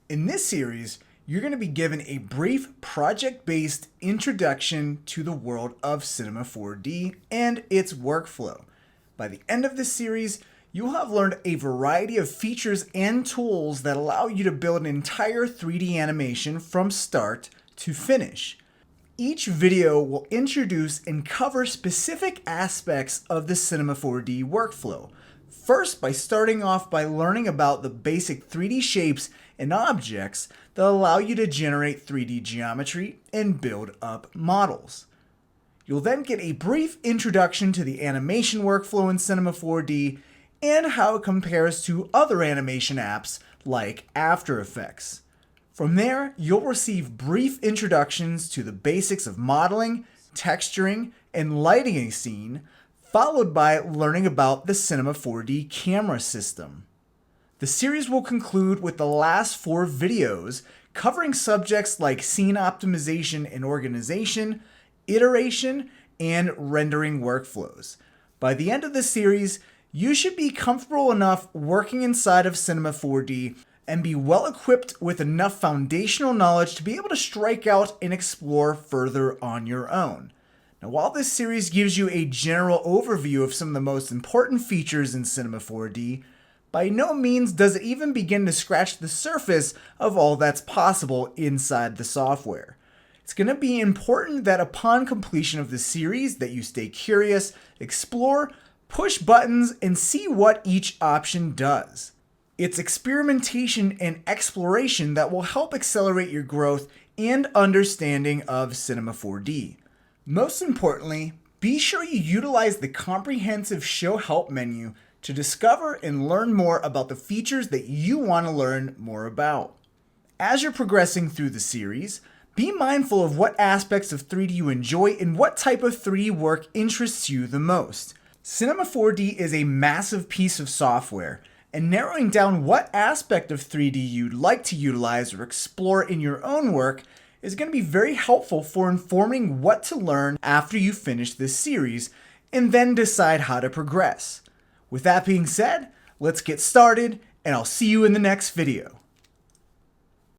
In this series, you're going to be given a brief project-based introduction to the world of Cinema 4D and its workflow. By the end of this series, you'll have learned a variety of features and tools that allow you to build an entire 3D animation from start to finish. Each video will introduce and cover specific aspects of the Cinema 4D workflow. First, by starting off by learning about the basic 3D shapes and objects that allow you to generate 3D geometry and build up models. You'll then get a brief introduction to the animation workflow in Cinema 4D and how it compares to other animation apps like After Effects. From there, you'll receive brief introductions to the basics of modeling, texturing, and lighting a scene, followed by learning about the Cinema 4D camera system. The series will conclude with the last 4 videos covering subjects like scene optimization and organization, iteration, and rendering workflows. By the end of the series, you should be comfortable enough working inside of Cinema 4D and be well equipped with enough foundational knowledge to be able to strike out and explore further on your own. Now, while this series gives you a general overview of some of the most important features in Cinema 4D, by no means does it even begin to scratch the surface of all that's possible inside the software. It's going to be important that upon completion of the series that you stay curious, explore, push buttons, and see what each option does. It's experimentation and exploration that will help accelerate your growth and understanding of Cinema 4D. Most importantly, be sure you utilize the comprehensive Show Help menu to discover and learn more about the features that you want to learn more about. As you're progressing through the series, be mindful of what aspects of 3D you enjoy and what type of 3D work interests you the most. Cinema 4D is a massive piece of software, and narrowing down what aspect of 3D you'd like to utilize or explore in your own work is going to be very helpful for informing what to learn after you finish this series and then decide how to progress. With that being said, let's get started, and I'll see you in the next video.